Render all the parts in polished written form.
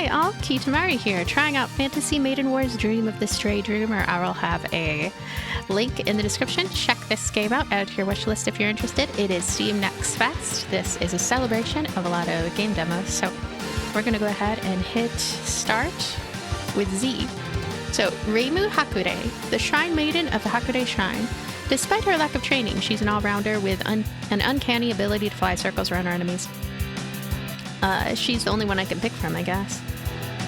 Hi all, Kitamari here, trying out Fantasy Maiden War's Dream of the Stray Dreamer. I will have a link in the description. Check this game out, add to your wish list if you're interested. It is Steam Next Fest. This is a celebration of a lot of game demos, so we're going to go ahead and hit start with Z. So, Reimu Hakude, the Shrine Maiden of the Hakude Shrine. Despite her lack of training, she's an all-rounder with an uncanny ability to fly circles around her enemies. She's the only one I can pick from, I guess.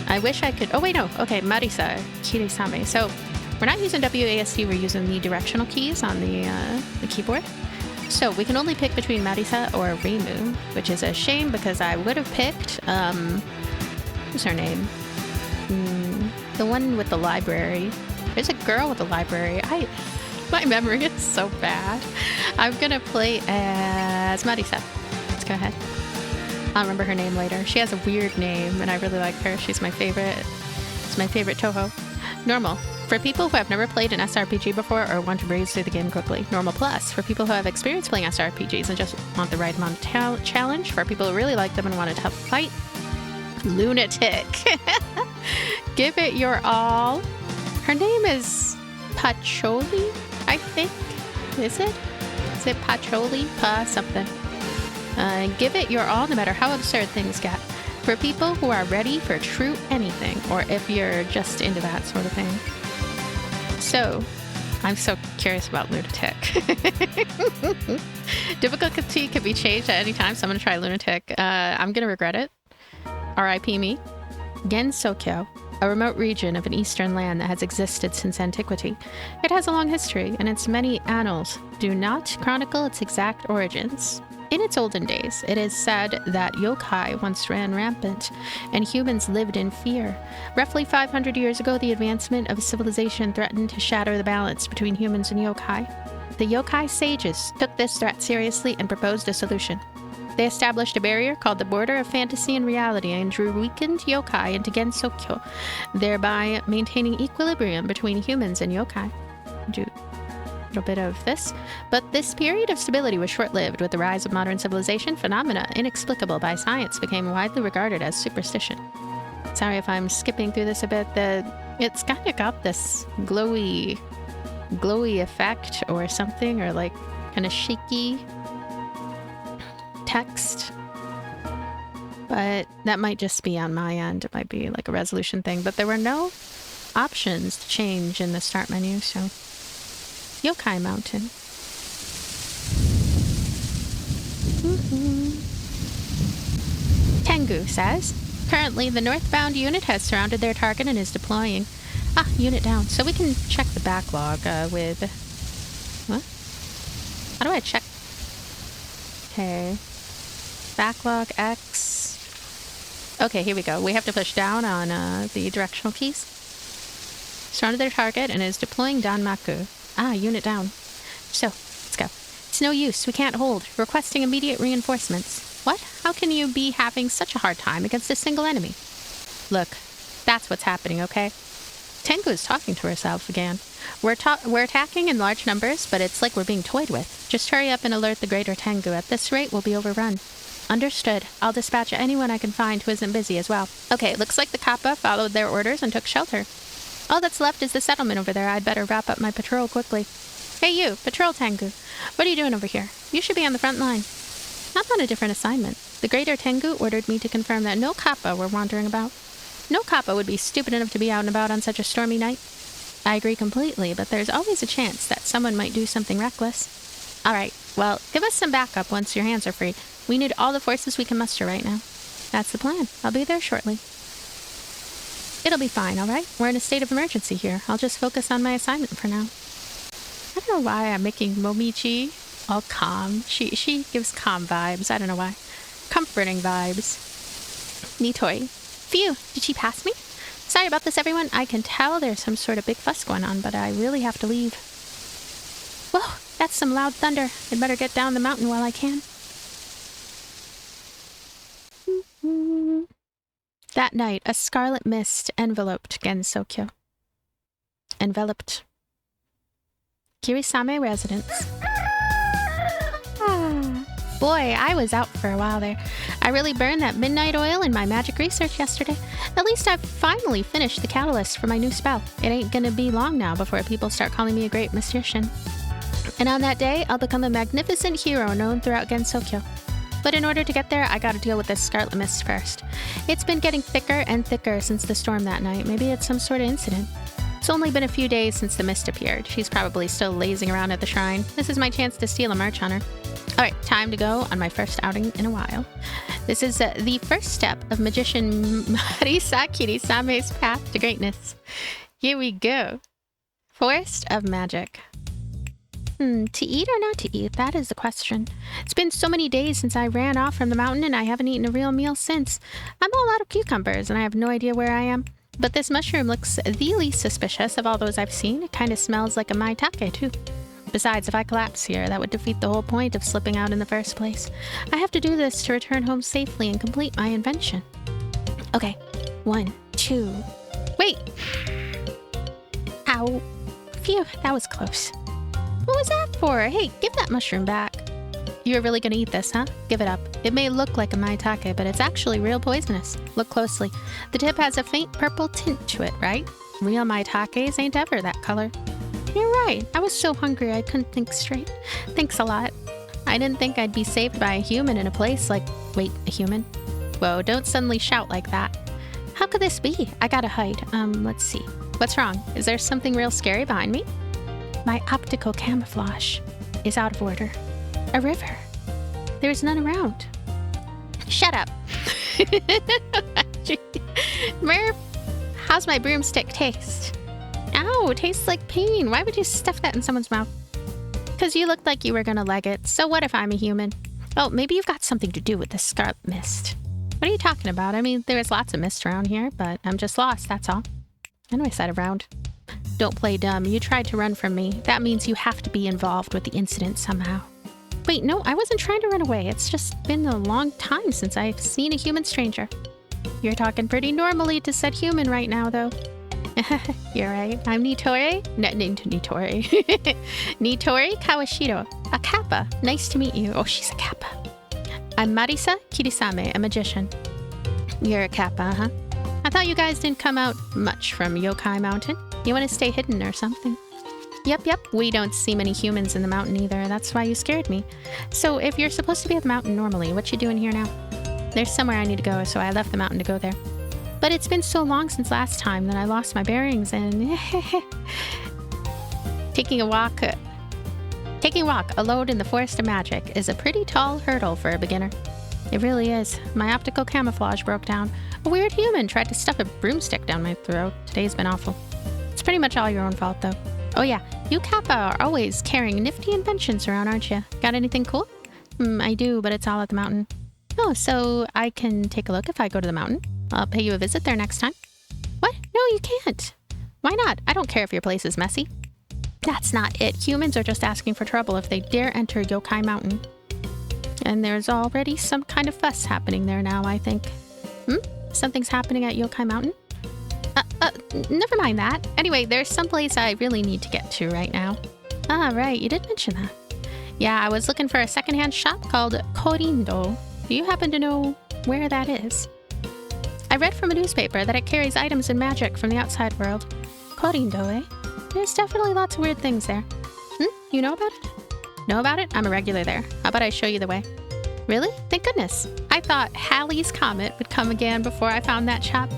I wish I could... Oh, wait, no. Okay, Marisa Kirisame. So, we're not using WASD, we're using the directional keys on the keyboard. So, we can only pick between Marisa or Reimu, which is a shame because I would have picked... what's her name? The one with the library. There's a girl with the library. My memory is so bad. I'm gonna play as Marisa. Let's go ahead. I'll remember her name later. She has a weird name, and I really like her. She's my favorite. It's my favorite Touhou. Normal. For people who have never played an SRPG before or want to breeze through the game quickly. Normal Plus. For people who have experience playing SRPGs and just want the right amount of challenge. For people who really like them and want a tough fight. Lunatic. Give it your all. Her name is Pacholi, I think. Is it? Is it Pacholi? Something. Give it your all no matter how absurd things get. For people who are ready for true anything, or if you're just into that sort of thing. So, I'm so curious about Lunatic. Difficulty can be changed at any time, so I'm going to try Lunatic. I'm going to regret it. R.I.P. me. Gensokyo, a remote region of an eastern land that has existed since antiquity. It has a long history, and its many annals do not chronicle its exact origins. In its olden days, it is said that yokai once ran rampant, and humans lived in fear. Roughly 500 years ago, the advancement of civilization threatened to shatter the balance between humans and yokai. The yokai sages took this threat seriously and proposed a solution. They established a barrier called the border of fantasy and reality and drew weakened yokai into Gensokyo, thereby maintaining equilibrium between humans and yokai. Do a little bit of this. But this period of stability was short-lived. With the rise of modern civilization, phenomena inexplicable by science became widely regarded as superstition. Sorry if I'm skipping through this a bit. It's kind of got this glowy effect or something, or like kind of shaky text, but that might just be on my end. It might be like a resolution thing, but there were no options to change in the start menu, so Yokai Mountain. Tengu says, currently the northbound unit has surrounded their target and is deploying. Unit down. So we can check the backlog with... What? How do I check? Okay. Backlog X. Okay, here we go. We have to push down on the directional keys. Surrounded their target and is deploying Danmaku. Unit down. So, let's go. It's no use. We can't hold. Requesting immediate reinforcements. What? How can you be having such a hard time against a single enemy? Look, that's what's happening, okay? Tengu is talking to herself again. We're attacking in large numbers, but it's like we're being toyed with. Just hurry up and alert the greater Tengu. At this rate, we'll be overrun. Understood. I'll dispatch anyone I can find who isn't busy as well. Okay, looks like the Kappa followed their orders and took shelter. All that's left is the settlement over there. I'd better wrap up my patrol quickly. Hey you, Patrol Tengu. What are you doing over here? You should be on the front line. I'm on a different assignment. The greater Tengu ordered me to confirm that no Kappa were wandering about. No Kappa would be stupid enough to be out and about on such a stormy night. I agree completely, but there's always a chance that someone might do something reckless. Alright, well, give us some backup once your hands are free. We need all the forces we can muster right now. That's the plan. I'll be there shortly. It'll be fine, alright? We're in a state of emergency here. I'll just focus on my assignment for now. I don't know why I'm making Momichi all calm. She gives calm vibes. I don't know why. Comforting vibes. Nitori. Phew, did she pass me? Sorry about this, everyone. I can tell there's some sort of big fuss going on, but I really have to leave. Whoa, that's some loud thunder. I'd better get down the mountain while I can. That night, a scarlet mist enveloped Gensokyo. Enveloped Kirisame residence. boy, I was out for a while there. I really burned that midnight oil in my magic research yesterday. At least I've finally finished the catalyst for my new spell. It ain't gonna be long now before people start calling me a great magician. And on that day, I'll become a magnificent hero known throughout Gensokyo. But in order to get there, I gotta deal with this scarlet mist first. It's been getting thicker and thicker since the storm that night. Maybe it's some sort of incident. It's only been a few days since the mist appeared. She's probably still lazing around at the shrine. This is my chance to steal a march on her. Alright, time to go on my first outing in a while. This is the first step of Magician Marisa Kirisame's path to greatness. Here we go. Forest of Magic. To eat or not to eat? That is the question. It's been so many days since I ran off from the mountain and I haven't eaten a real meal since. I'm all out of cucumbers and I have no idea where I am. But this mushroom looks the least suspicious of all those I've seen. It kind of smells like a maitake too. Besides, if I collapse here, that would defeat the whole point of slipping out in the first place. I have to do this to return home safely and complete my invention. Okay, 1, 2... Wait! Ow. Phew, that was close. What was that for? Hey, give that mushroom back. You're really gonna eat this, huh? Give it up. It may look like a maitake, but it's actually real poisonous. Look closely. The tip has a faint purple tint to it, right? Real maitakes ain't ever that color. You're right. I was so hungry I couldn't think straight. Thanks a lot. I didn't think I'd be saved by a human in a place like... Wait, a human? Whoa, don't suddenly shout like that. How could this be? I gotta hide. Let's see. What's wrong? Is there something real scary behind me? My optical camouflage is out of order. A river. There's none around. Shut up. Merv, how's my broomstick taste? Ow, it tastes like pain. Why would you stuff that in someone's mouth? Because you looked like you were gonna leg it. So what if I'm a human? Oh, maybe you've got something to do with the scarlet mist. What are you talking about? I mean, there is lots of mist around here, but I'm just lost, that's all. I know I said around. Don't play dumb. You tried to run from me. That means you have to be involved with the incident somehow. Wait, no, I wasn't trying to run away. It's just been a long time since I've seen a human stranger. You're talking pretty normally to said human right now, though. You're right. I'm Nitori. Nitori. Nitori Kawashiro. A kappa. Nice to meet you. Oh, she's a kappa. I'm Marisa Kirisame, a magician. You're a kappa, huh? I thought you guys didn't come out much from Yokai Mountain. You want to stay hidden or something? Yep. We don't see many humans in the mountain either. That's why you scared me. So if you're supposed to be at the mountain normally, what you doing here now? There's somewhere I need to go, so I left the mountain to go there. But it's been so long since last time that I lost my bearings and... Taking a walk alone in the Forest of Magic is a pretty tall hurdle for a beginner. It really is. My optical camouflage broke down. A weird human tried to stuff a broomstick down my throat. Today's been awful. It's pretty much all your own fault, though. Oh yeah, you kappa are always carrying nifty inventions around, aren't you? Got anything cool? I do, but it's all at the mountain. Oh, so I can take a look if I go to the mountain? I'll pay you a visit there next time. What? No, you can't. Why not? I don't care if your place is messy. That's not it. Humans are just asking for trouble if they dare enter Yokai Mountain. And there's already some kind of fuss happening there now, I think. Something's happening at Yokai Mountain? Never mind that. Anyway, there's someplace I really need to get to right now. Ah, right, you did mention that. Yeah, I was looking for a secondhand shop called Kourindou. Do you happen to know where that is? I read from a newspaper that it carries items and magic from the outside world. Kourindou, eh? There's definitely lots of weird things there. You know about it? Know about it? I'm a regular there. How about I show you the way? Really? Thank goodness. I thought Halley's Comet would come again before I found that shop.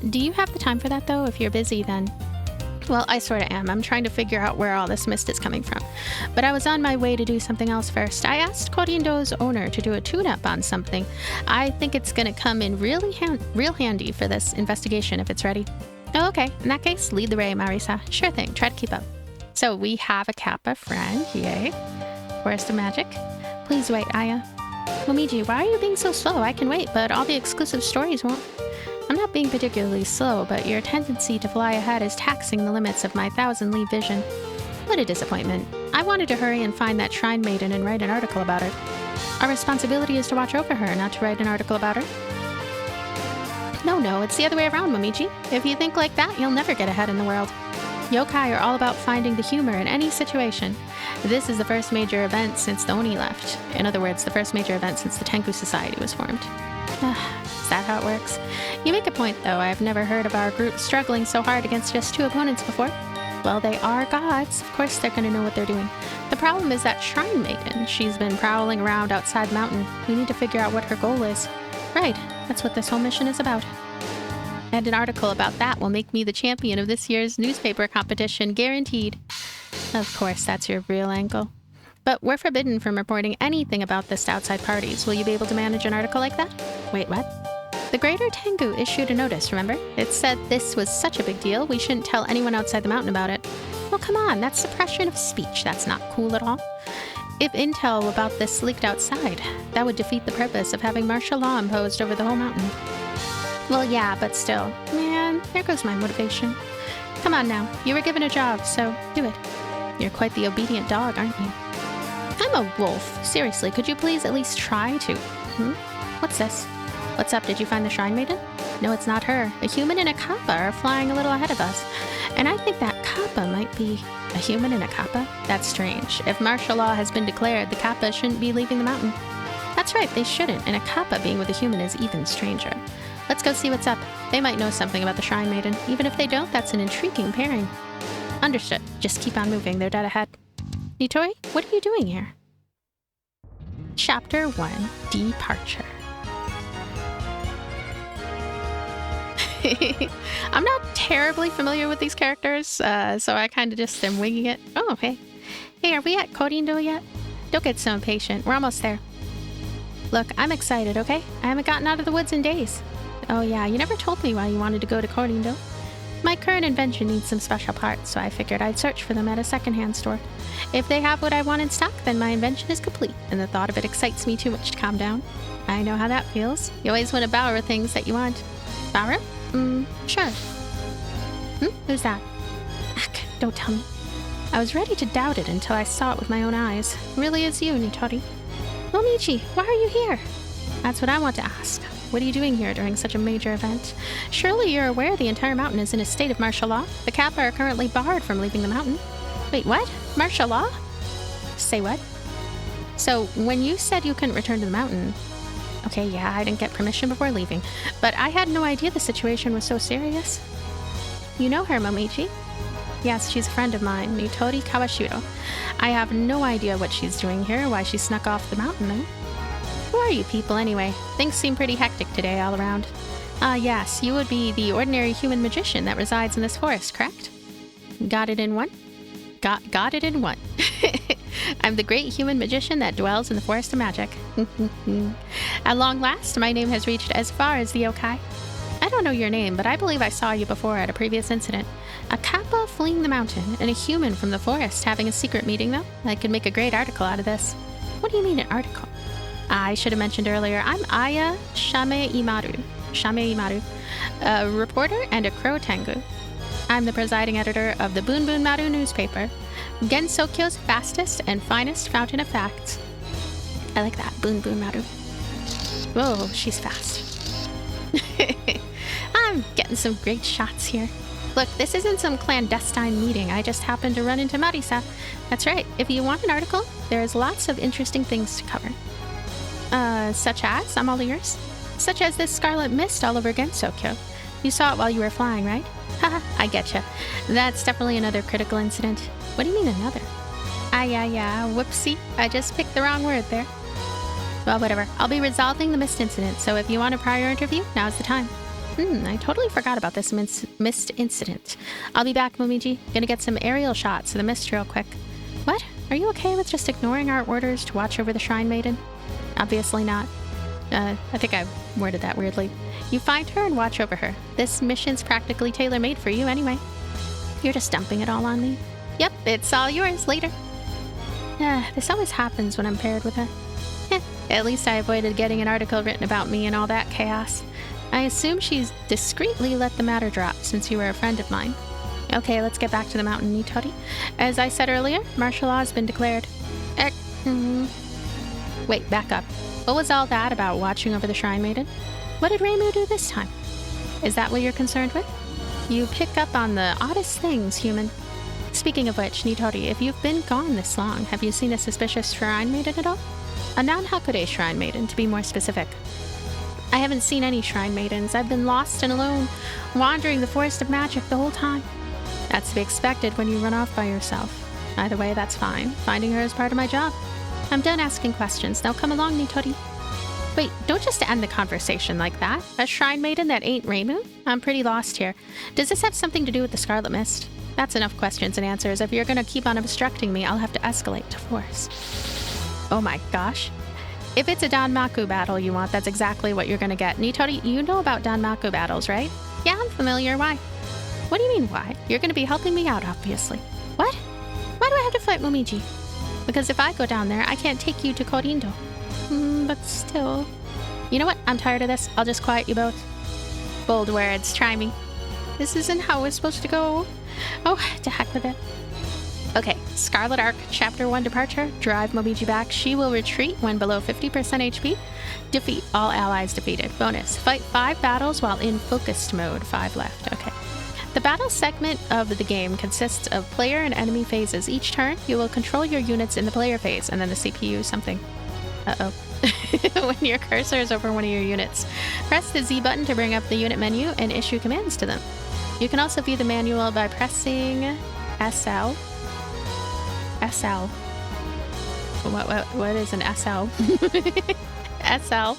Do you have the time for that, though? If you're busy, then... Well, I sort of am. I'm trying to figure out where all this mist is coming from. But I was on my way to do something else first. I asked Kourindou's owner to do a tune-up on something. I think it's gonna come in real handy for this investigation if it's ready. Oh, okay. In that case, lead the way, Marisa. Sure thing. Try to keep up. So we have a kappa friend. Yay. Forest of Magic. Please wait, Aya. Momiji, why are you being so slow? I can wait, but all the exclusive stories won't. I'm not being particularly slow, but your tendency to fly ahead is taxing the limits of my 1,000-li vision. What a disappointment. I wanted to hurry and find that shrine maiden and write an article about her. Our responsibility is to watch over her, not to write an article about her. No, it's the other way around, Momiji. If you think like that, you'll never get ahead in the world. Yokai are all about finding the humor in any situation. This is the first major event since the Oni left. In other words, the first major event since the Tengu Society was formed. Is that how it works? You make a point, though. I've never heard of our group struggling so hard against just 2 opponents before. Well, they are gods. Of course they're gonna know what they're doing. The problem is that Shrine Maiden. She's been prowling around outside the mountain. We need to figure out what her goal is. Right, that's what this whole mission is about. And an article about that will make me the champion of this year's newspaper competition, guaranteed. Of course, that's your real angle. But we're forbidden from reporting anything about this to outside parties. Will you be able to manage an article like that? Wait, what? The Greater Tengu issued a notice, remember? It said this was such a big deal, we shouldn't tell anyone outside the mountain about it. Well, come on, that's suppression of speech. That's not cool at all. If intel about this leaked outside, that would defeat the purpose of having martial law imposed over the whole mountain. Well, yeah, but still. Man, there goes my motivation. Come on now, you were given a job, so do it. You're quite the obedient dog, aren't you? I'm a wolf. Seriously, could you please at least try to... What's this? What's up, did you find the Shrine Maiden? No, it's not her. A human and a kappa are flying a little ahead of us. And I think that kappa might be a human and a kappa. That's strange. If martial law has been declared, the kappa shouldn't be leaving the mountain. That's right, they shouldn't, and a kappa being with a human is even stranger. Let's go see what's up. They might know something about the Shrine Maiden. Even if they don't, that's an intriguing pairing. Understood. Just keep on moving. They're dead ahead. Nitori, what are you doing here? Chapter 1, Departure. I'm not terribly familiar with these characters, so I kind of just am winging it. Oh, hey. Hey, are we at Kourindou yet? Don't get so impatient. We're almost there. Look, I'm excited, okay? I haven't gotten out of the woods in days. Oh yeah, you never told me why you wanted to go to Kourindou. My current invention needs some special parts, so I figured I'd search for them at a secondhand store. If they have what I want in stock, then my invention is complete, and the thought of it excites me too much to calm down. I know how that feels. You always want to borrow things that you want. Borrow? Sure. Who's that? Ach, don't tell me. I was ready to doubt it until I saw it with my own eyes. It really is you, Nitori. Momichi, why are you here? That's what I want to ask. What are you doing here during such a major event? Surely you're aware the entire mountain is in a state of martial law. The kappa are currently barred from leaving the mountain. Wait, what? Martial law? Say what? So, when you said you couldn't return to the mountain... Okay, yeah, I didn't get permission before leaving, but I had no idea the situation was so serious. You know her, Momichi? Yes, she's a friend of mine, Nitori Kawashiro. I have no idea what she's doing here, why she snuck off the mountain, though. Who are you people, anyway? Things seem pretty hectic today all around. Yes, you would be the ordinary human magician that resides in this forest, correct? Got it in one? Got it in one. I'm the great human magician that dwells in the forest of magic. At long last, my name has reached as far as the yokai. I don't know your name, but I believe I saw you before at a previous incident. A kappa fleeing the mountain, and a human from the forest having a secret meeting, though? I could make a great article out of this. What do you mean, an article? I should have mentioned earlier, I'm Aya Shameimaru, a reporter and a crow tengu. I'm the presiding editor of the Bunbun Maru newspaper, Gensokyo's fastest and finest fountain of facts. I like that, Bunbun Maru. Whoa, she's fast. I'm getting some great shots here. Look, this isn't some clandestine meeting. I just happened to run into Marisa. That's right. If you want an article, there's lots of interesting things to cover. Such as? I'm all ears. Such as this scarlet mist all over Gensokyo. You saw it while you were flying, right? Haha, I getcha. That's definitely another critical incident. What do you mean another? Yeah, whoopsie. I just picked the wrong word there. Well, whatever. I'll be resolving the mist incident, so if you want a prior interview, now's the time. I totally forgot about this mist incident. I'll be back, Momiji. Gonna get some aerial shots of the mist real quick. What? Are you okay with just ignoring our orders to watch over the Shrine Maiden? Obviously not. I think I worded that weirdly. You find her and watch over her. This mission's practically tailor-made for you anyway. You're just dumping it all on me. Yep, it's all yours later. This always happens when I'm paired with her. At least I avoided getting an article written about me and all that chaos. I assume she's discreetly let the matter drop since you were a friend of mine. Okay, let's get back to the mountain, Nitori. As I said earlier, martial law has been declared. Wait, back up. What was all that about watching over the Shrine Maiden? What did Reimu do this time? Is that what you're concerned with? You pick up on the oddest things, human. Speaking of which, Nitori, if you've been gone this long, have you seen a suspicious shrine maiden at all? A non-Hakude shrine maiden, to be more specific. I haven't seen any shrine maidens. I've been lost and alone, wandering the forest of magic the whole time. That's to be expected when you run off by yourself. Either way, that's fine. Finding her is part of my job. I'm done asking questions. Now come along, Nitori. Wait, don't just end the conversation like that. A shrine maiden that ain't Reimu? I'm pretty lost here. Does this have something to do with the Scarlet Mist? That's enough questions and answers. If you're gonna keep on obstructing me, I'll have to escalate to force. Oh my gosh. If it's a Danmaku battle you want, that's exactly what you're gonna get. Nitori, you know about Danmaku battles, right? Yeah, I'm familiar. Why? What do you mean, why? You're gonna be helping me out, obviously. What? Why do I have to fight Momiji? Because if I go down there, I can't take you to Kourindou. But still... You know what? I'm tired of this. I'll just quiet you both. Bold words. Try me. This isn't how it's supposed to go. Oh, to heck with it. Okay, Scarlet Arc, Chapter 1 Departure. Drive Momiji back. She will retreat when below 50% HP. Defeat all allies defeated. Bonus, fight 5 battles while in focused mode. 5 left. Okay. The battle segment of the game consists of player and enemy phases. Each turn, you will control your units in the player phase, and then the CPU something. Uh-oh. When your cursor is over one of your units, press the Z button to bring up the unit menu and issue commands to them. You can also view the manual by pressing SL. SL. What is an SL? SL.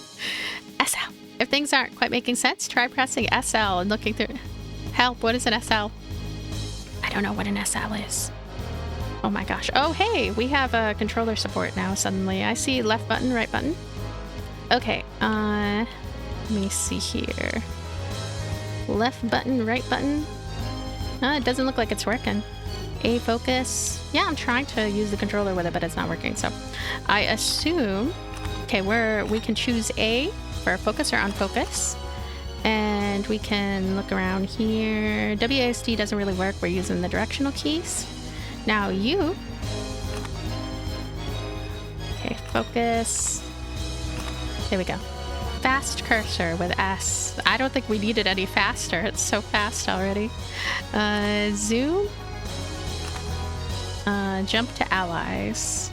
SL. If things aren't quite making sense, try pressing SL and looking through. Help, what is an SL? I don't know what an SL is. Oh my gosh. Oh, hey, we have a controller support now suddenly. I see left button, right button. Okay, let me see here. Left button, right button. It doesn't look like it's working. A focus. Yeah, I'm trying to use the controller with it, but it's not working. So I assume, okay, we can choose A for focus or unfocus. And we can look around here. WASD doesn't really work. We're using the directional keys. Now you. Okay, focus. There we go. Fast cursor with S. I don't think we needed any faster. It's so fast already. Zoom. Jump to allies.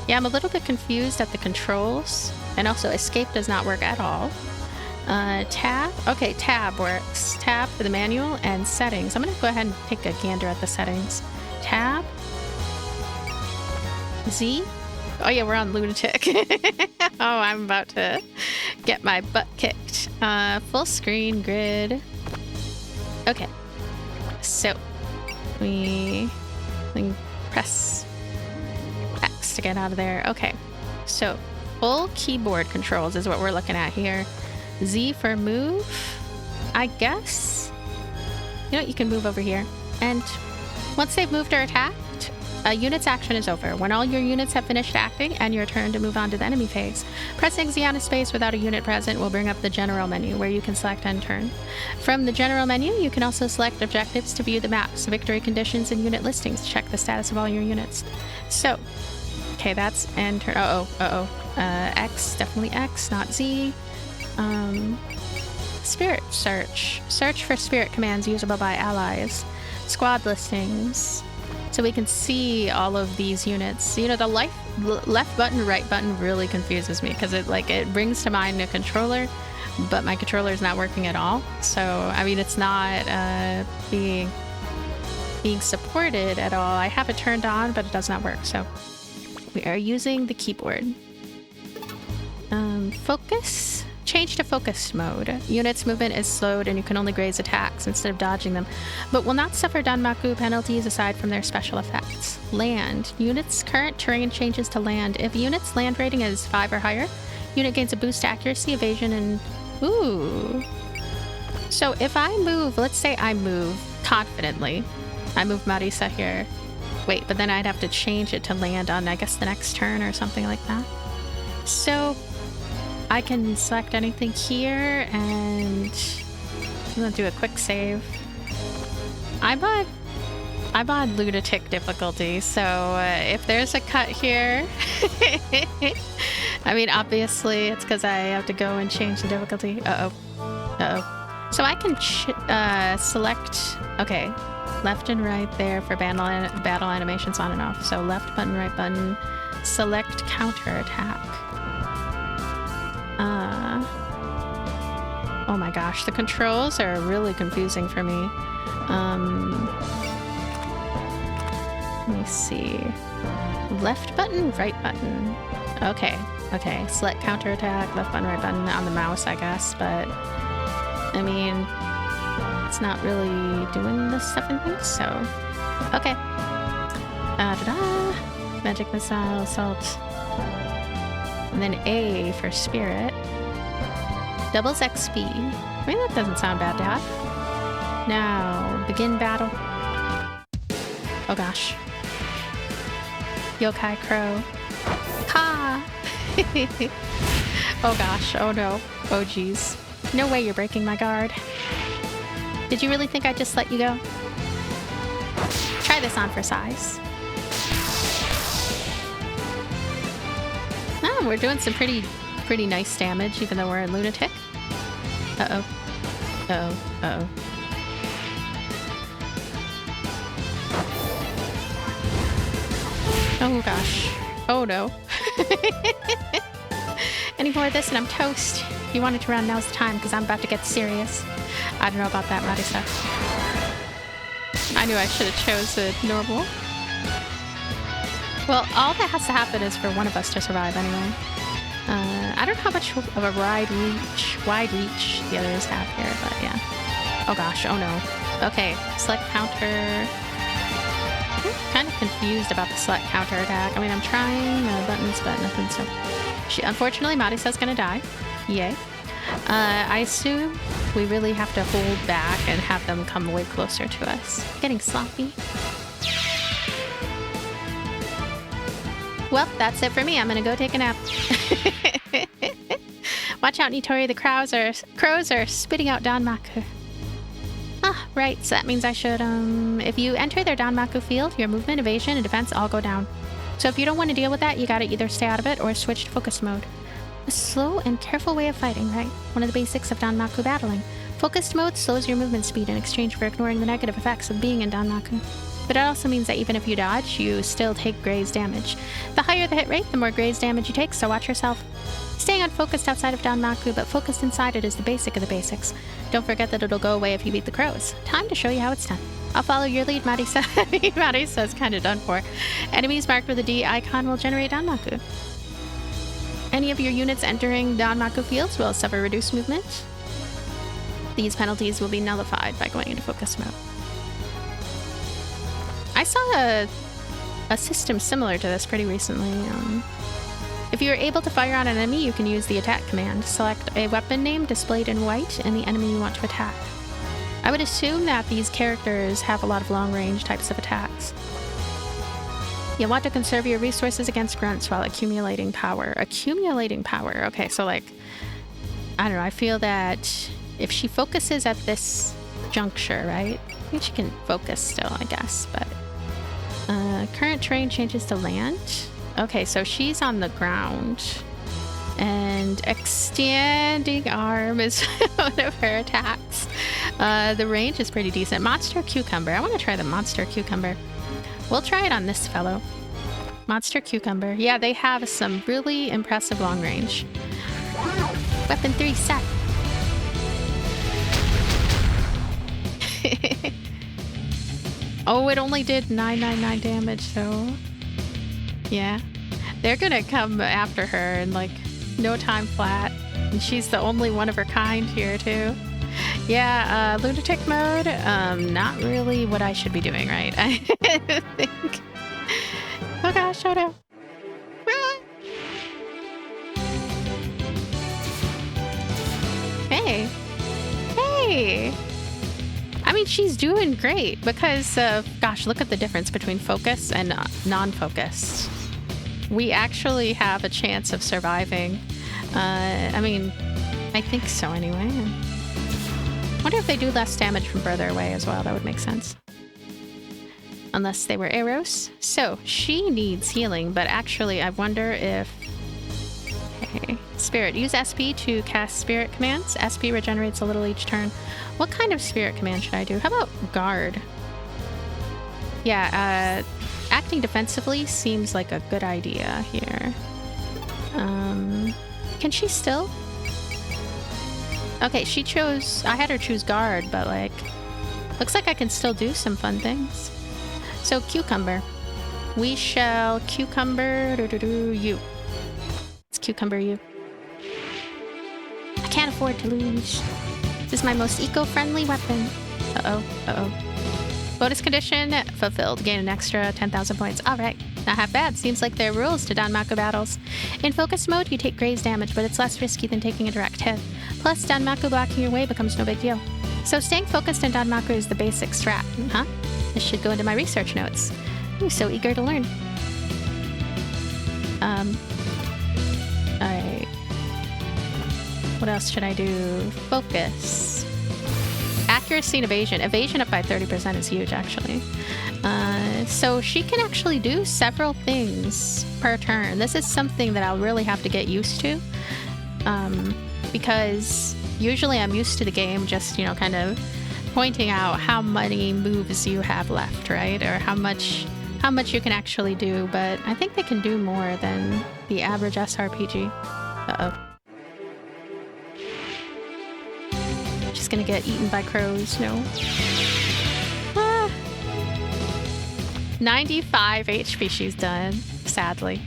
Yeah, I'm a little bit confused at the controls. And also escape does not work at all. Tab. Okay, tab works. Tab for the manual and settings. I'm gonna go ahead and take a gander at the settings. Tab. Z. Oh yeah, we're on Lunatic. Oh, I'm about to get my butt kicked. Full screen grid. Okay. So we can press X to get out of there. Okay. So full keyboard controls is what we're looking at here. Z for move, I guess. You know, you can move over here. And once they've moved or attacked, a unit's action is over. When all your units have finished acting and your turn to move on to the enemy phase, pressing Z on a space without a unit present will bring up the general menu where you can select end turn. From the general menu, you can also select objectives to view the maps, victory conditions, and unit listings to check the status of all your units. So, okay, that's end turn. X, definitely X, not Z. Spirit search. Search for spirit commands usable by allies. Squad listings. So we can see all of these units. You know, the left button, right button really confuses me because it brings to mind a controller, but my controller is not working at all. So, I mean, it's not being supported at all. I have it turned on, but it does not work. So we are using the keyboard. Focus. Change to focused mode. Units' movement is slowed and you can only graze attacks instead of dodging them, but will not suffer Danmaku penalties aside from their special effects. Land. Units' current terrain changes to land. If units' land rating is 5 or higher, unit gains a boost to accuracy, evasion, and... Ooh. So if I move, let's say I move confidently. I move Marisa here. Wait, but then I'd have to change it to land on, I guess, the next turn or something like that. So... I can select anything here, and I'm gonna do a quick save. I'm on Lunatic difficulty, so if there's a cut here, I mean, obviously it's because I have to go and change the difficulty. Uh-oh. So I can select, okay, left and right there for battle animations on and off. So left button, right button, select counterattack. Oh my gosh, the controls are really confusing for me. Let me see. Left button, right button. Okay, okay. Select counterattack, left button, right button on the mouse, I guess, but I mean, it's not really doing this stuff and things, so okay. Magic missile, assault, and then A for spirit. Doubles XP. I mean, that doesn't sound bad to have. Now, begin battle. Oh gosh. Yokai Crow. Ha! Oh gosh, oh no. Oh geez. No way you're breaking my guard. Did you really think I'd just let you go? Try this on for size. Oh, we're doing some pretty nice damage, even though we're a lunatic. Uh-oh. Uh-oh. Uh-oh. Oh gosh. Oh no. Any more of this and I'm toast. If you wanted to run, now's the time, because I'm about to get serious. I don't know about that, Marisa. I knew I should have chose a normal. Well, all that has to happen is for one of us to survive anyway. I don't know how much of a wide reach the others have here, but yeah. Oh gosh, oh no. Okay, select counter. I'm kind of confused about the select counter attack. I mean, I'm trying the buttons, but nothing, so... Unfortunately, Marisa's gonna die. Yay. I assume we really have to hold back and have them come way closer to us. Getting sloppy. Well, that's it for me. I'm gonna go take a nap. Watch out, Nitori. The crows are spitting out Danmaku. Ah, right. So that means I should, if you enter their Danmaku field, your movement, evasion, and defense all go down. So if you don't want to deal with that, you gotta either stay out of it or switch to focus mode. A slow and careful way of fighting, right? One of the basics of Danmaku battling. Focused mode slows your movement speed in exchange for ignoring the negative effects of being in Danmaku. But it also means that even if you dodge, you still take graze damage. The higher the hit rate, the more graze damage you take, so watch yourself. Staying unfocused outside of Danmaku, but focused inside it is the basic of the basics. Don't forget that it'll go away if you beat the crows. Time to show you how it's done. I'll follow your lead, Marisa. Marisa's kind of done for. Enemies marked with a D icon will generate Danmaku. Any of your units entering Danmaku fields will suffer reduced movement. These penalties will be nullified by going into focus mode. I saw a system similar to this pretty recently. If you are able to fire on an enemy, you can use the attack command. Select a weapon name displayed in white and the enemy you want to attack. I would assume that these characters have a lot of long-range types of attacks. You'll want to conserve your resources against grunts while accumulating power. Accumulating power. Okay, so like, I don't know, I feel that if she focuses at this juncture, right? I think she can focus still, I guess, but... current terrain changes to land. Okay, so she's on the ground. And extending arm is one of her attacks. The range is pretty decent. Monster cucumber. I want to try the monster cucumber. We'll try it on this fellow. Monster cucumber. Yeah, they have some really impressive long range. Weapon 3 set. Oh, it only did 999 damage, so... Yeah. They're gonna come after her in, like, no time flat. And she's the only one of her kind here, too. Yeah, lunatic mode, not really what I should be doing, right? I think... Oh gosh, oh no. Hey. Hey! I mean, she's doing great because, gosh, look at the difference between focus and non-focused. We actually have a chance of surviving. I mean, I think so anyway. I wonder if they do less damage from further away as well. That would make sense. Unless they were arrows. So, she needs healing, but actually I wonder if... Okay. Spirit. Use SP to cast spirit commands. SP regenerates a little each turn. What kind of spirit command should I do? How about guard? Yeah, acting defensively seems like a good idea here. Can she still? Okay, she chose... I had her choose guard, but like... Looks like I can still do some fun things. So, cucumber. We shall cucumber you. It's cucumber you. I can't afford to lose. This is my most eco-friendly weapon. Uh-oh, uh-oh. Bonus condition fulfilled. Gain an extra 10,000 points. Alright, not half bad. Seems like there are rules to Danmaku battles. In focus mode, you take graze damage, but it's less risky than taking a direct hit. Plus, Danmaku blocking your way becomes no big deal. So staying focused in Danmaku is the basic strat, huh? This should go into my research notes. I'm so eager to learn. Alright. What else should I do? Focus. Accuracy and evasion. Evasion up by 30% is huge, actually. So she can actually do several things per turn. This is something that I'll really have to get used to. Because usually I'm used to the game just, you know, kind of pointing out how many moves you have left, right? Or how much you can actually do. But I think they can do more than the average SRPG. Uh-oh. Just gonna get eaten by crows. No. 95 HP she's done, sadly.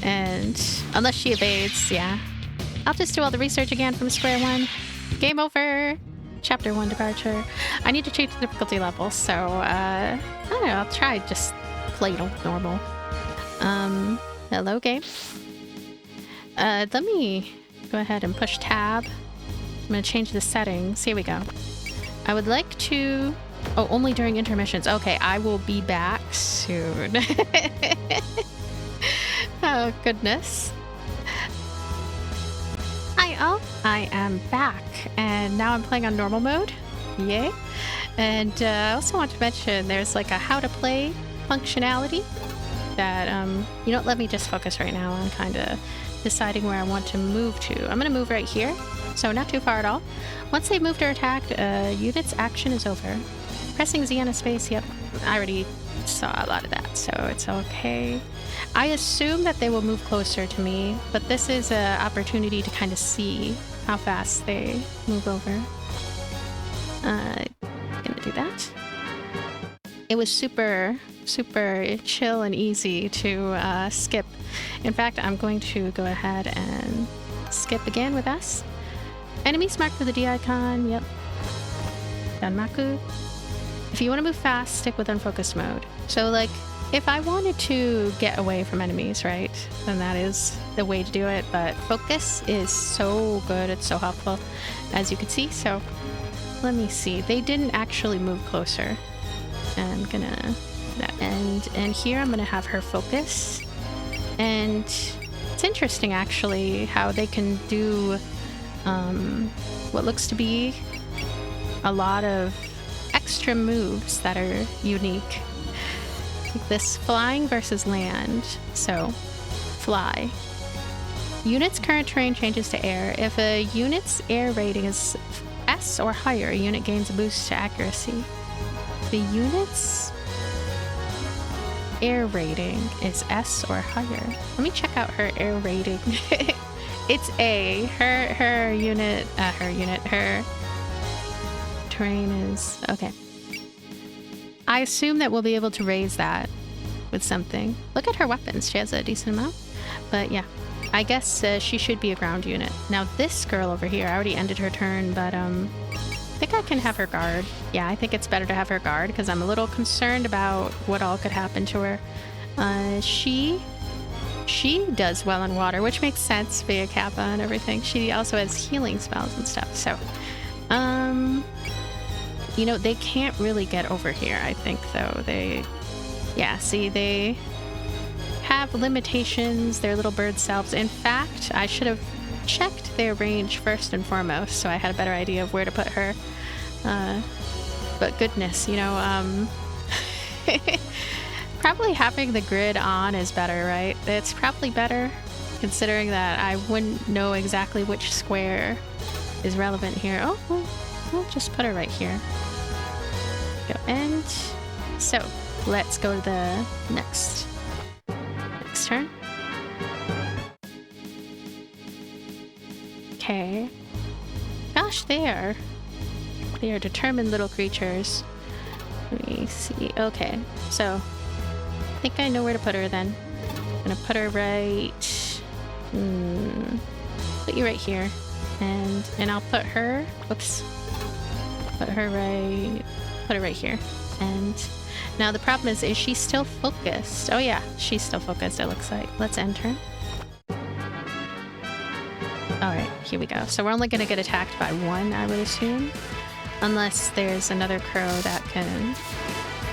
And unless she evades, yeah. I'll just do all the research again from square one. Game over. Chapter 1 departure. I need to change the difficulty level, so I don't know, I'll try just play normal. Hello game. Let me go ahead and push tab. I'm gonna change the settings. Here we go. I would like to... Oh, only during intermissions. Okay, I will be back soon. Oh, goodness. Hi all, I am back, and now I'm playing on normal mode. Yay. And I also want to mention there's like a how to play functionality that, you know, let me just focus right now on kind of deciding where I want to move to. I'm going to move right here, so not too far at all. Once they've moved or attacked, unit's action is over. Pressing Z on a space, yep, I already saw a lot of that, so it's okay. I assume that they will move closer to me, but this is an opportunity to kind of see how fast they move over. Gonna do that. It was super chill and easy to skip. In fact, I'm going to go ahead and skip again with us. Enemies marked with the D icon, yep. Danmaku. If you want to move fast, stick with unfocused mode. So like, if I wanted to get away from enemies, right, then that is the way to do it, but focus is so good, it's so helpful, as you can see. So let me see, they didn't actually move closer. I'm gonna, and here I'm gonna have her focus. And it's interesting actually how they can do what looks to be a lot of extra moves that are unique. Like this flying versus land. So, fly. Unit's current terrain changes to air. If a unit's air rating is S or higher, a unit gains a boost to accuracy. The unit's air rating is S or higher. Let me check out her air rating. It's A. Her terrain is... Okay. I assume that we'll be able to raise that with something. Look at her weapons. She has a decent amount. But yeah, I guess she should be a ground unit. Now this girl over here, I already ended her turn, but I think I can have her guard. Yeah, I think it's better to have her guard because I'm a little concerned about what all could happen to her. She does well in water, which makes sense via Kappa and everything. She also has healing spells and stuff, so... You know, they can't really get over here, I think, though. Yeah, see, they have limitations, their little bird selves. In fact, I should have checked their range first and foremost, so I had a better idea of where to put her. But goodness, you know, probably having the grid on is better, right? It's probably better. considering that I wouldn't know exactly which square is relevant here. Oh, we'll just put her right here. Go end. So, let's go to the next turn. Okay. Gosh, they are determined little creatures. Let me see. Okay, so I think I know where to put her then. I'm gonna put her right... put you right here. And I'll put her... Whoops. Put her right here. And now the problem is she still focused? Oh yeah, she's still focused, it looks like. Let's end her. Alright, here we go. So we're only gonna get attacked by one, I would assume. Unless there's another crow that can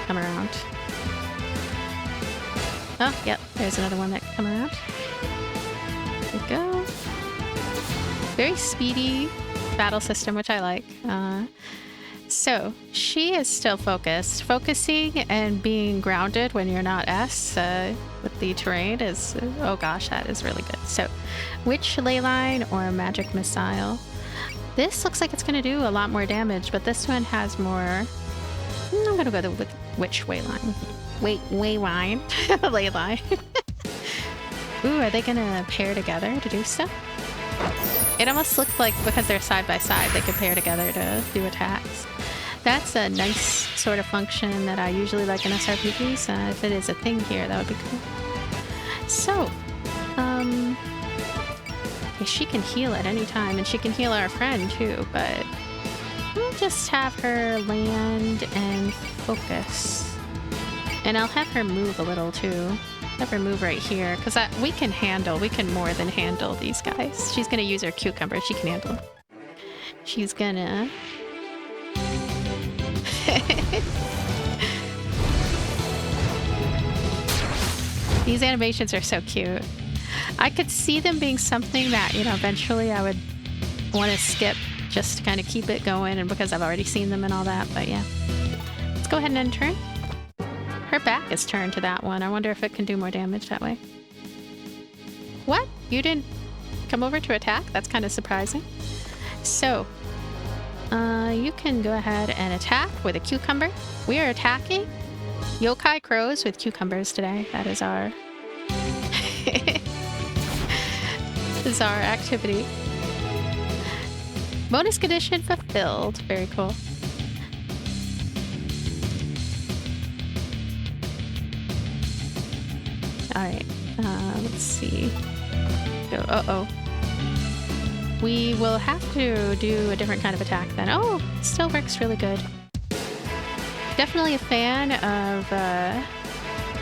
come around. Oh, yep, there's another one that can come around. There we go. Very speedy battle system, which I like. So, she is still focused. Focusing and being grounded when you're not S with the terrain is... Oh gosh, that is really good. So, which ley line or magic missile? This looks like it's going to do a lot more damage, but this one has more... I'm going to go with which way line? Way line. Ley line. Ooh, are they going to pair together to do stuff? It almost looks like, because they're side by side, they could pair together to do attacks. That's a nice sort of function that I usually like in SRPGs. If it is a thing here, that would be cool. So, okay, she can heal at any time, and she can heal our friend too, but we'll just have her land and focus. And I'll have her move a little too. Have her move right here, because we can more than handle these guys. She's gonna use her cucumber, she can handle them. She's gonna... These animations are so cute. I could see them being something that, you know, eventually I would want to skip just to kind of keep it going, and because I've already seen them and all that, but yeah. Let's go ahead and end turn. Her back is turned to that one. I wonder if it can do more damage that way. What? You didn't come over to attack? That's kind of surprising. So, you can go ahead and attack with a cucumber. We are attacking yokai crows with cucumbers today. That is our... is our activity. Bonus condition fulfilled. Very cool. Alright, let's see. Uh-oh. We will have to do a different kind of attack then. Oh, still works really good. Definitely a fan of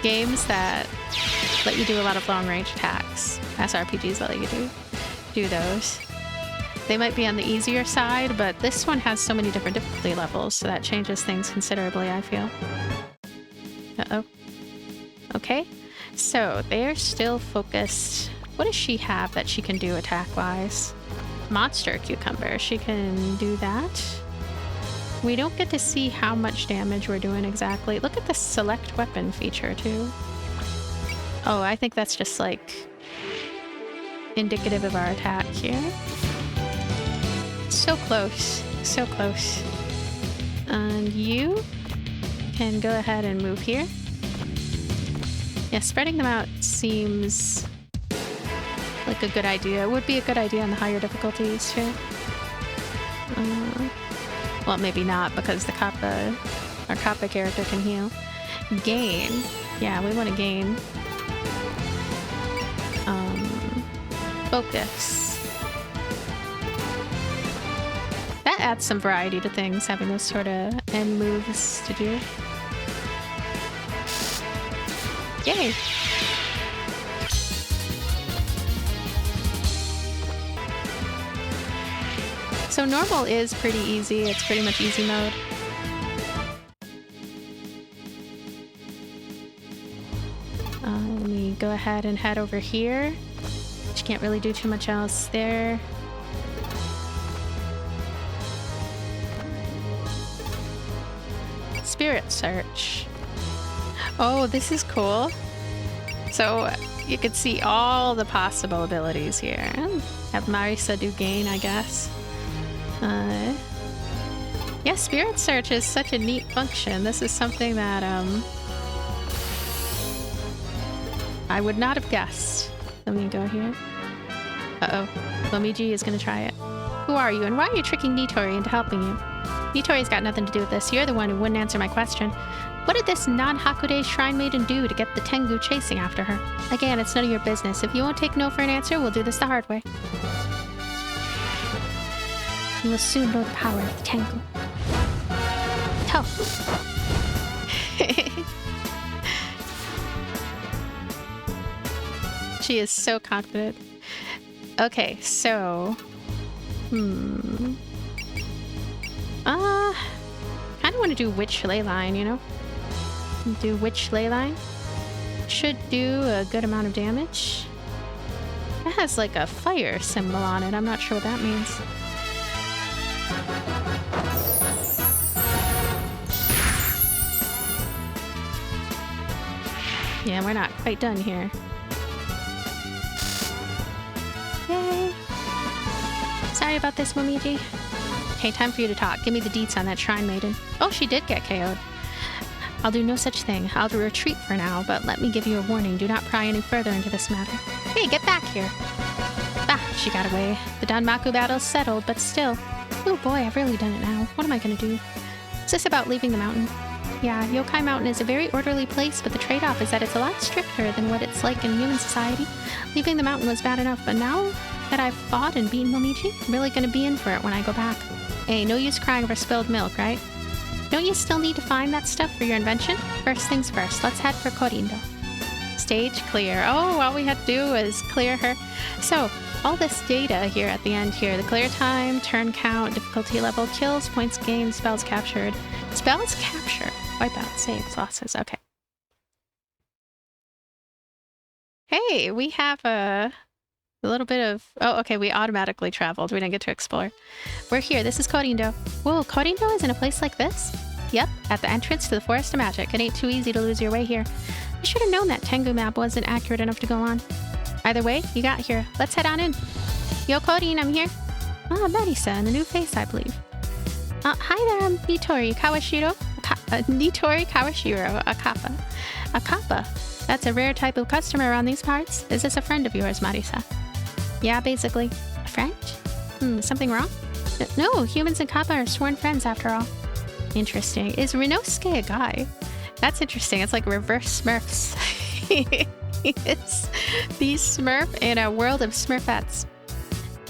games that let you do a lot of long-range attacks. SRPGs that let you do those. They might be on the easier side, but this one has so many different difficulty levels, so that changes things considerably, I feel. Uh-oh. Okay, so they're still focused. What does she have that she can do attack-wise? Monster cucumber, she can do that. We don't get to see how much damage we're doing exactly. Look at the select weapon feature too. Oh, I think that's just like indicative of our attack here. So close, so close. And you can go ahead and move here. Yeah, spreading them out seems like a good idea. It would be a good idea on the higher difficulties too. Well, maybe not, because the Kappa, our Kappa character can heal. Gain. Yeah, we want to gain. Focus. That adds some variety to things, having those sort of end moves to do. Yay! So normal is pretty easy. It's pretty much easy mode. Let me go ahead and head over here. Which can't really do too much else there. Spirit search. Oh, this is cool. So You could see all the possible abilities here. Have Marisa do gain, I guess. Yeah, Spirit Search is such a neat function. This is something that, I would not have guessed. Let me go here. Uh-oh. Momiji is gonna try it. Who are you, and why are you tricking Nitori into helping you? Nitori's got nothing to do with this. You're the one who wouldn't answer my question. What did this non-Hakude Shrine Maiden do to get the Tengu chasing after her? Again, it's none of your business. If you won't take no for an answer, we'll do this the hard way. You will soon know the power of the Tengu. Tough. She is so confident. Okay, so... kind of want to do Witch Leyline, you know? Do Witch Leyline. Should do a good amount of damage. It has like a fire symbol on it. I'm not sure what that means. Yeah, we're not quite done here. Yay! Sorry about this, Momiji. Okay, time for you to talk. Give me the deets on that Shrine Maiden. Oh, she did get KO'd. I'll do no such thing. I'll retreat for now, but let me give you a warning. Do not pry any further into this matter. Hey, get back here! Ah, she got away. The Danmaku battle's settled, but still. Oh boy, I've really done it now. What am I gonna do? Is this about leaving the mountain? Yeah, Yokai Mountain is a very orderly place, but the trade-off is that it's a lot stricter than what it's like in human society. Leaving the mountain was bad enough, but now that I've fought and beaten Momiji, I'm really gonna be in for it when I go back. Hey, no use crying over spilled milk, right? Don't you still need to find that stuff for your invention? First things first, let's head for Kourindou. Stage clear. Oh, all we had to do was clear her. So, all this data here at the end here, the clear time, turn count, difficulty level, kills, points gained, spells captured. Spells captured. Wipeout, saves, losses. Okay. Hey, we have a little bit of... Oh, okay, we automatically traveled. We didn't get to explore. We're here. This is Kourindou. Whoa, Kourindou is in a place like this? Yep, at the entrance to the Forest of Magic. It ain't too easy to lose your way here. I should have known that Tengu map wasn't accurate enough to go on. Either way, you got here. Let's head on in. Yo, Korin, I'm here. Ah, Marisa, and a new face, I believe. Hi there, I'm Nitori Kawashiro. Nitori Kawashiro, a kappa. A kappa? That's a rare type of customer around these parts. Is this a friend of yours, Marisa? Yeah, basically. A friend? Something wrong? No, humans and kappa are sworn friends after all. Interesting. Is Rinosuke a guy? That's interesting. It's like reverse Smurfs. It's the Smurf in a world of Smurfettes.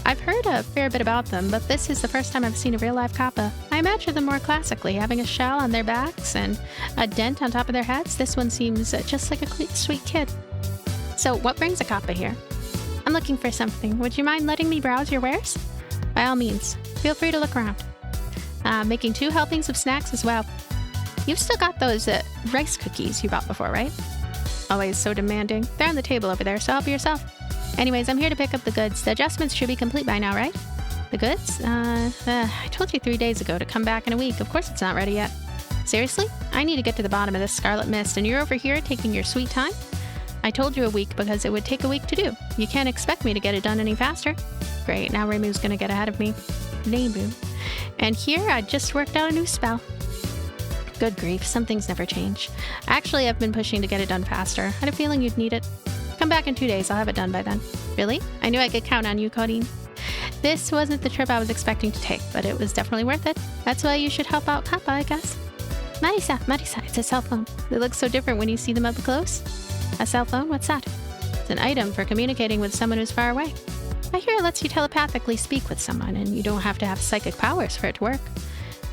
I've heard a fair bit about them, but this is the first time I've seen a real-life kappa. I imagine them more classically, having a shell on their backs and a dent on top of their heads. This one seems just like a sweet kid. So, what brings a kappa here? I'm looking for something. Would you mind letting me browse your wares? By all means. Feel free to look around. Making 2 helpings of snacks as well. You've still got those rice cookies you bought before, right? Always so demanding. They're on the table over there, so help yourself. Anyways, I'm here to pick up the goods. The adjustments should be complete by now, right? The goods? I told you 3 days ago to come back in a week. Of course it's not ready yet. Seriously? I need to get to the bottom of this scarlet mist, and you're over here taking your sweet time? I told you a week because it would take a week to do. You can't expect me to get it done any faster. Great, now Reimu's gonna get ahead of me. Reimu. And here, I just worked out a new spell. Good grief, some things never change. Actually, I've been pushing to get it done faster. I had a feeling you'd need it. Come back in 2 days, I'll have it done by then. Really? I knew I could count on you, Korin. This wasn't the trip I was expecting to take, but it was definitely worth it. That's why you should help out Kappa, I guess. Marisa, it's a cell phone. They look so different when you see them up close. A cell phone? What's that? It's an item for communicating with someone who's far away. I hear it lets you telepathically speak with someone, and you don't have to have psychic powers for it to work.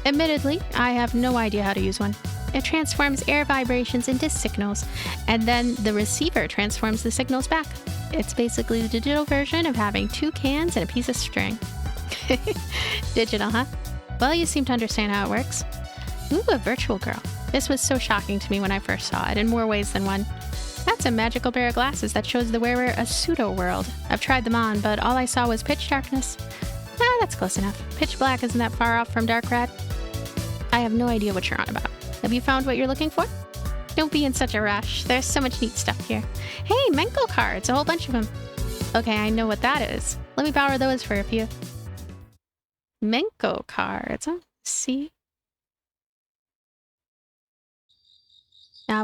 Admittedly, I have no idea how to use one. It transforms air vibrations into signals, and then the receiver transforms the signals back. It's basically the digital version of having 2 cans and a piece of string. Digital, huh? Well, you seem to understand how it works. Ooh, a virtual girl. This was so shocking to me when I first saw it, in more ways than one. That's a magical pair of glasses that shows the wearer a pseudo-world. I've tried them on, but all I saw was pitch darkness. That's close enough. Pitch black isn't that far off from dark red. I have no idea what you're on about. Have you found what you're looking for? Don't be in such a rush. There's so much neat stuff here. Hey, Menko cards, a whole bunch of them. Okay, I know what that is. Let me borrow those for a few. Menko cards, huh? See?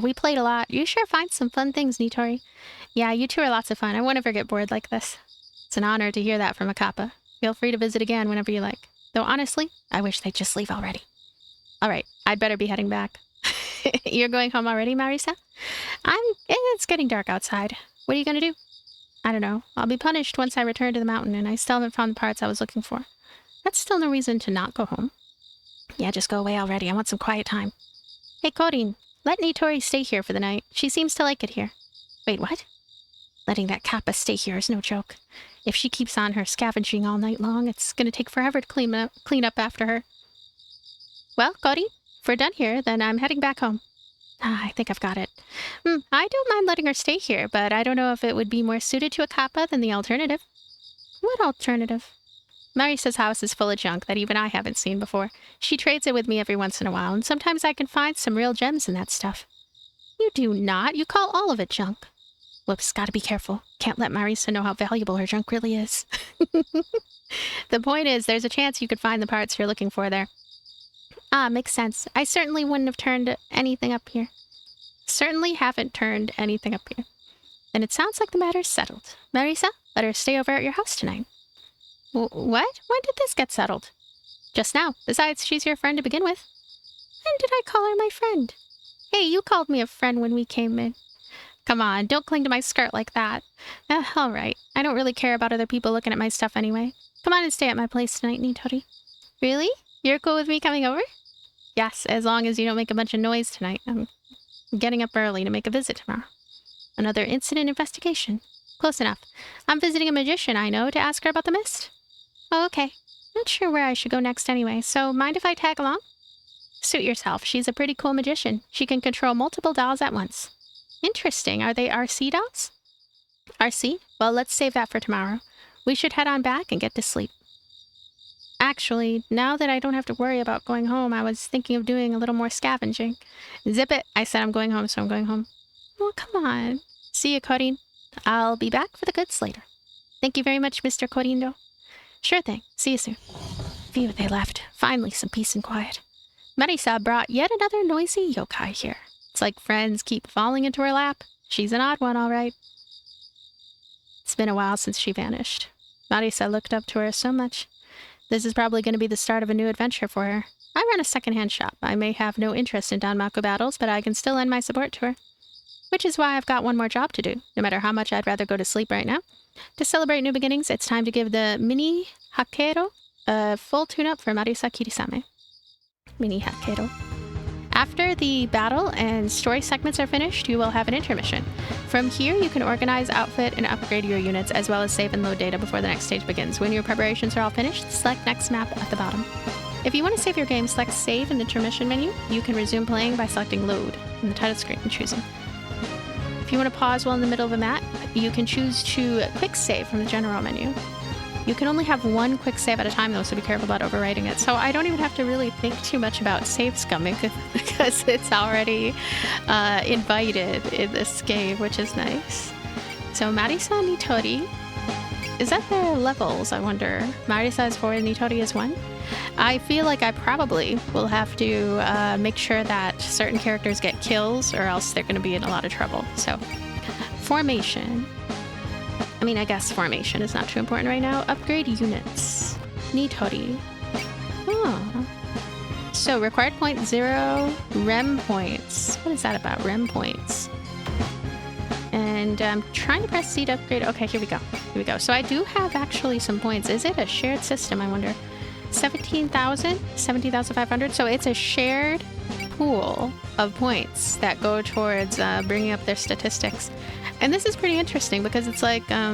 We played a lot. You sure find some fun things, Nitori. Yeah, you two are lots of fun. I won't ever get bored like this. It's an honor to hear that from a kappa. Feel free to visit again whenever you like. Though honestly, I wish they'd just leave already. Alright, I'd better be heading back. You're going home already, Marisa? It's getting dark outside. What are you gonna do? I don't know. I'll be punished once I return to the mountain, and I still haven't found the parts I was looking for. That's still no reason to not go home. Yeah, just go away already. I want some quiet time. Hey, Korin, let Nitori stay here for the night. She seems to like it here. Wait, what? Letting that kappa stay here is no joke. If she keeps on her scavenging all night long, it's gonna take forever to clean up after her. Well, Korin, if we're done here, then I'm heading back home. I think I've got it. I don't mind letting her stay here, but I don't know if it would be more suited to a kappa than the alternative. What alternative? Marisa's house is full of junk that even I haven't seen before. She trades it with me every once in a while, and sometimes I can find some real gems in that stuff. You do not. You call all of it junk. Whoops, gotta be careful. Can't let Marisa know how valuable her junk really is. The point is, there's a chance you could find the parts you're looking for there. Makes sense. I certainly wouldn't have turned anything up here. Certainly haven't turned anything up here. Then it sounds like the matter's settled. Marisa, let her stay over at your house tonight. What? When did this get settled? Just now. Besides, she's your friend to begin with. When did I call her my friend? Hey, you called me a friend when we came in. Come on, don't cling to my skirt like that. All right. I don't really care about other people looking at my stuff anyway. Come on and stay at my place tonight, Nitori. Really? You're cool with me coming over? Yes, as long as you don't make a bunch of noise tonight. I'm getting up early to make a visit tomorrow. Another incident investigation. Close enough. I'm visiting a magician I know to ask her about the mist. Oh, okay. Not sure where I should go next anyway, so mind if I tag along? Suit yourself. She's a pretty cool magician. She can control multiple dolls at once. Interesting. Are they RC dolls? RC? Well, let's save that for tomorrow. We should head on back and get to sleep. Actually, now that I don't have to worry about going home, I was thinking of doing a little more scavenging. Zip it! I said I'm going home, so I'm going home. Well, come on. See you, Korin. I'll be back for the goods later. Thank you very much, Mr. Kourindou. Sure thing. See you soon. Phew, they left. Finally, some peace and quiet. Marisa brought yet another noisy yokai here. It's like friends keep falling into her lap. She's an odd one, all right. It's been a while since she vanished. Marisa looked up to her so much. This is probably going to be the start of a new adventure for her. I run a secondhand shop. I may have no interest in Danmaku battles, but I can still lend my support to her. Which is why I've got one more job to do, no matter how much I'd rather go to sleep right now. To celebrate new beginnings, it's time to give the Mini Hakero a full tune-up for Marisa Kirisame. Mini Hakero. After the battle and story segments are finished, you will have an intermission. From here, you can organize, outfit, and upgrade your units, as well as save and load data before the next stage begins. When your preparations are all finished, select Next Map at the bottom. If you want to save your game, select Save in the Intermission menu. You can resume playing by selecting Load in the title screen and choosing. If you want to pause while in the middle of a mat, you can choose to Quick Save from the General menu. You can only have one quick save at a time, though, so be careful about overwriting it. So I don't even have to really think too much about save scumming because it's already invited in this game, which is nice. So Marisa and Nitori, is that their levels, I wonder? Marisa is 4 and Nitori is 1? I feel like I probably will have to make sure that certain characters get kills or else they're going to be in a lot of trouble. So, formation. I mean, I guess formation is not too important right now. Upgrade units. Nitori. Oh. So, required point 0, REM points. What is that about? REM points. And I'm trying to press C to upgrade. Okay, here we go. Here we go. So, I do have actually some points. Is it a shared system, I wonder? 17,000? 17,500? So, it's a shared pool of points that go towards bringing up their statistics. And this is pretty interesting because it's like, how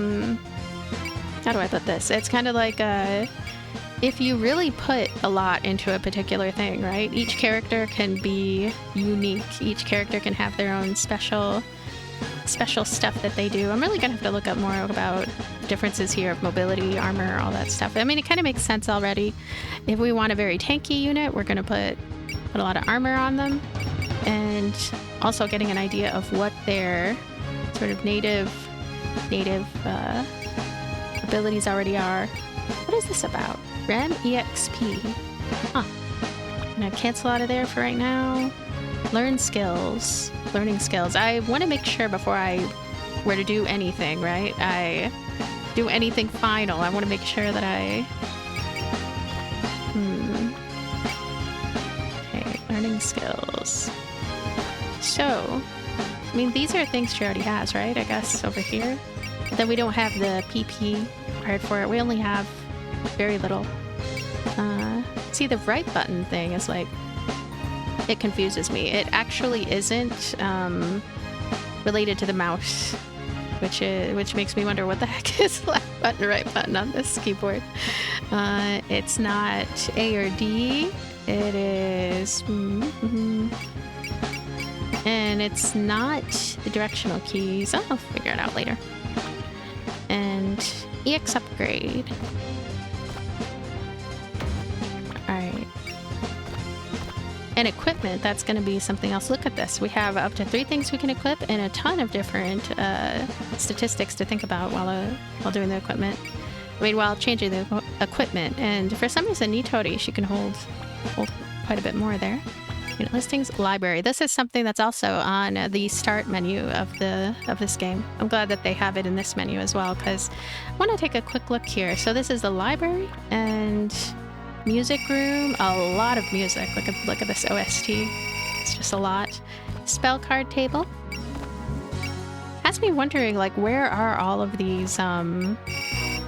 do I put this? It's kind of like, if you really put a lot into a particular thing, right? Each character can be unique. Each character can have their own special stuff that they do. I'm really gonna have to look up more about differences here of mobility, armor, all that stuff. I mean, it kind of makes sense already. If we want a very tanky unit, we're gonna put a lot of armor on them. and also getting an idea of what their sort of native abilities already are. What is this about? Rem EXP. Huh. I'm gonna cancel out of there for right now. Learning skills. I want to make sure before I were to do anything, right? I do anything final. I want to make sure that I... Okay, learning skills. So, I mean, these are things she already has, right? I guess over here. But then we don't have the PP required for it. We only have very little. See, the right button thing is like... It confuses me. It actually isn't related to the mouse, which makes me wonder what the heck is left button, right button on this keyboard. It's not A or D. It is... And it's not the directional keys. I'll figure it out later. And EX upgrade. Alright. And equipment, that's going to be something else. Look at this. We have up to 3 things we can equip and a ton of different statistics to think about while doing the equipment. I mean, while changing the equipment. And for some reason, Nitori, she can hold quite a bit more there. Unit listings, library. This is something that's also on the start menu of this game. I'm glad that they have it in this menu as well, because I want to take a quick look here. So this is the library and music room. A lot of music. Look at this OST. It's just a lot. Spell card table. Has me wondering, like, where are all of these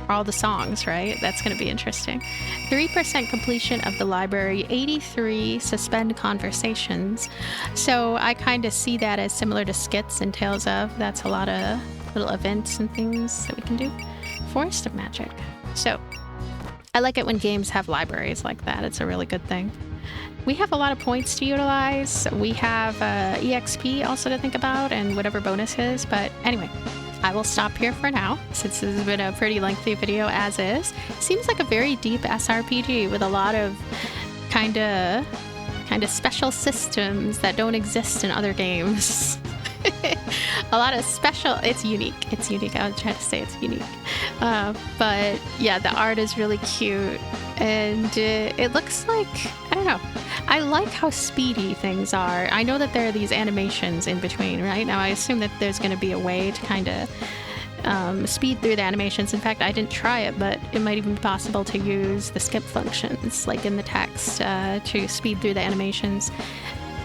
all the songs, right? That's going to be interesting. 3% completion of the library, 83 suspend conversations. So I kind of see that as similar to skits and Tales of. That's a lot of little events and things that we can do. Forest of Magic. So I like it when games have libraries like that. It's a really good thing. We have a lot of points to utilize. We have EXP also to think about and whatever bonuses. But anyway, I will stop here for now, since this has been a pretty lengthy video as is. Seems like a very deep SRPG with a lot of kind of special systems that don't exist in other games. A lot of special... It's unique. It's unique. I was trying to say it's unique. But yeah, the art is really cute. And it looks like... I don't know. I like how speedy things are. I know that there are these animations in between, right? Now, I assume that there's going to be a way to kind of speed through the animations. In fact, I didn't try it, but it might even be possible to use the skip functions, like in the text, to speed through the animations.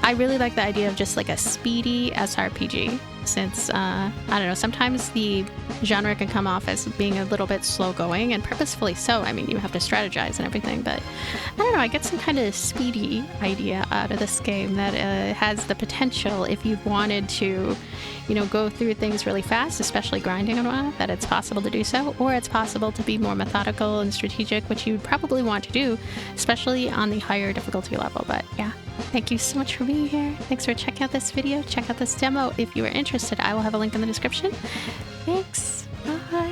I really like the idea of just like a speedy SRPG, since, I don't know, sometimes the genre can come off as being a little bit slow going, and purposefully so. I mean, you have to strategize and everything, but I don't know, I get some kind of speedy idea out of this game that has the potential, if you've wanted to, you know, go through things really fast, especially grinding and whatnot, that it's possible to do so, or it's possible to be more methodical and strategic, which you'd probably want to do, especially on the higher difficulty level. But yeah. Thank you so much for being here. Thanks for checking out this video. Check out this demo if you are interested. I will have a link in the description. Thanks. Bye.